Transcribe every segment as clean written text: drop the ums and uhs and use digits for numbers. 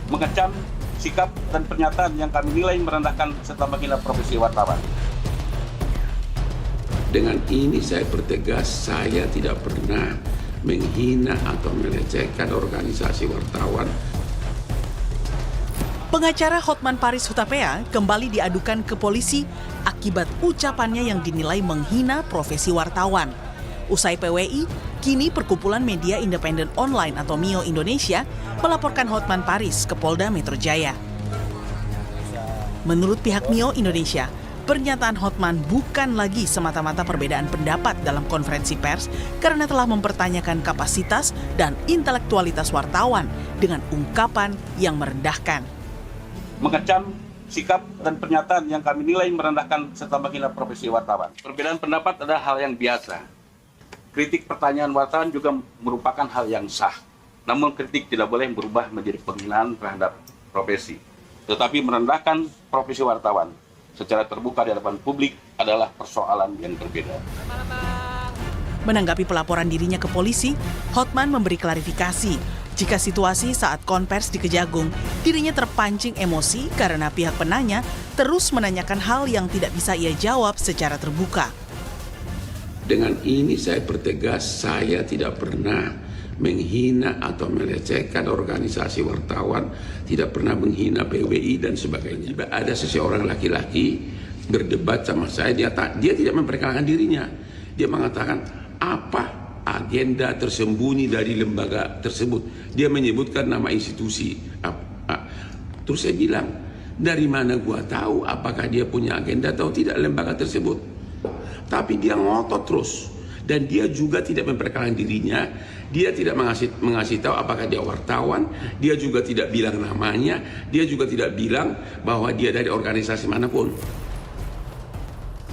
mengecam sikap dan pernyataan yang kami nilai merendahkan serta menghina profesi wartawan. Dengan ini saya bertegas, saya tidak pernah menghina atau melecehkan organisasi wartawan. Pengacara Hotman Paris Hutapea kembali diadukan ke polisi akibat ucapannya yang dinilai menghina profesi wartawan. Usai PWI, kini Perkumpulan Media Independen Online atau MIO Indonesia melaporkan Hotman Paris ke Polda Metro Jaya. Menurut pihak MIO Indonesia, pernyataan Hotman bukan lagi semata-mata perbedaan pendapat dalam konferensi pers karena telah mempertanyakan kapasitas dan intelektualitas wartawan dengan ungkapan yang merendahkan. Mengecam sikap dan pernyataan yang kami nilai merendahkan serta menghina profesi wartawan. Perbedaan pendapat adalah hal yang biasa. Kritik pertanyaan wartawan juga merupakan hal yang sah. Namun kritik tidak boleh berubah menjadi penghinaan terhadap profesi. Tetapi merendahkan profesi wartawan secara terbuka di hadapan publik adalah persoalan yang berbeda. Menanggapi pelaporan dirinya ke polisi, Hotman memberi klarifikasi jika situasi saat konvers di Kejagung, dirinya terpancing emosi karena pihak penanya terus menanyakan hal yang tidak bisa ia jawab secara terbuka. Dengan ini saya bertegas, saya tidak pernah menghina atau melecehkan organisasi wartawan, tidak pernah menghina PWI dan sebagainya. Ada seseorang laki-laki berdebat sama saya, dia tidak memperkenalkan dirinya. Dia mengatakan apa agenda tersembunyi dari lembaga tersebut. Dia menyebutkan nama institusi. Terus saya bilang, dari mana gua tahu apakah dia punya agenda atau tidak lembaga tersebut. Tapi dia ngotot terus. Dan dia juga tidak memperkenalkan dirinya. Dia tidak mengasih tahu apakah dia wartawan. Dia juga tidak bilang namanya. Dia juga tidak bilang bahwa dia dari organisasi manapun.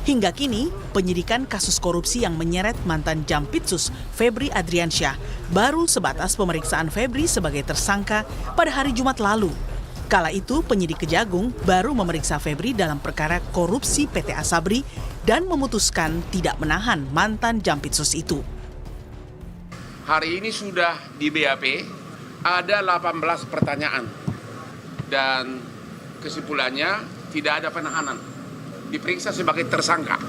Hingga kini, penyidikan kasus korupsi yang menyeret mantan Jampitsus Febri Adriansyah baru sebatas pemeriksaan Febri sebagai tersangka pada hari Jumat lalu. Kala itu, penyidik Kejagung baru memeriksa Febri dalam perkara korupsi PT Asabri dan memutuskan tidak menahan mantan Jampitsus itu. Hari ini sudah di BAP ada 18 pertanyaan dan kesimpulannya tidak ada penahanan. Diperiksa sebagai tersangka.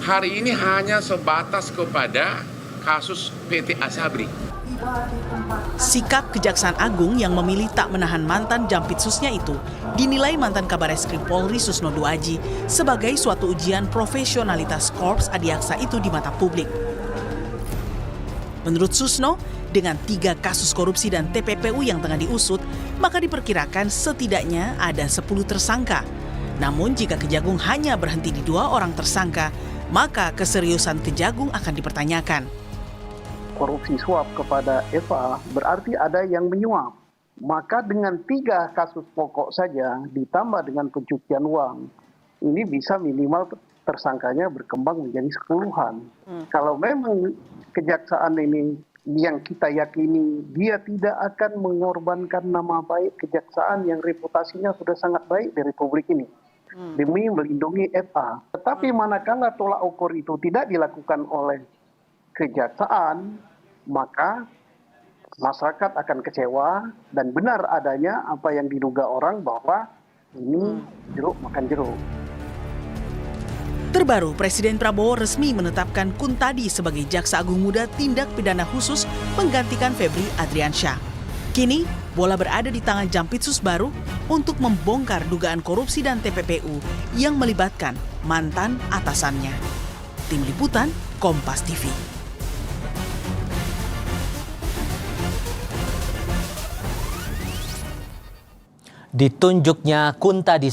Hari ini hanya sebatas kepada kasus PT Asabri. Sikap Kejaksaan Agung yang memilih tak menahan mantan Jampitsusnya itu dinilai mantan Kabar Eskrim Polri Susno Duaji sebagai suatu ujian profesionalitas Korps Adiaksa itu di mata publik. Menurut Susno, dengan 3 kasus korupsi dan TPPU yang tengah diusut, maka diperkirakan setidaknya ada 10 tersangka. Namun jika Kejagung hanya berhenti di 2 orang tersangka, maka keseriusan Kejagung akan dipertanyakan. Korupsi suap kepada Eva berarti ada yang menyuap. Maka dengan 3 kasus pokok saja ditambah dengan pencucian uang, ini bisa minimal tersangkanya berkembang menjadi 10-an. Kalau memang kejaksaan ini yang kita yakini dia tidak akan mengorbankan nama baik kejaksaan yang reputasinya sudah sangat baik di Republik ini demi melindungi FA. Tetapi manakala tolak ukur itu tidak dilakukan oleh kejaksaan, maka masyarakat akan kecewa dan benar adanya apa yang diduga orang bahwa ini jeruk makan jeruk. Terbaru, Presiden Prabowo resmi menetapkan Kuntadi sebagai Jaksa Agung Muda Tindak Pidana Khusus menggantikan Febri Adriansyah. Kini, bola berada di tangan Jampitsus baru untuk membongkar dugaan korupsi dan TPPU yang melibatkan mantan atasannya. Tim Liputan, Kompas TV. Ditunjuknya Kuntadi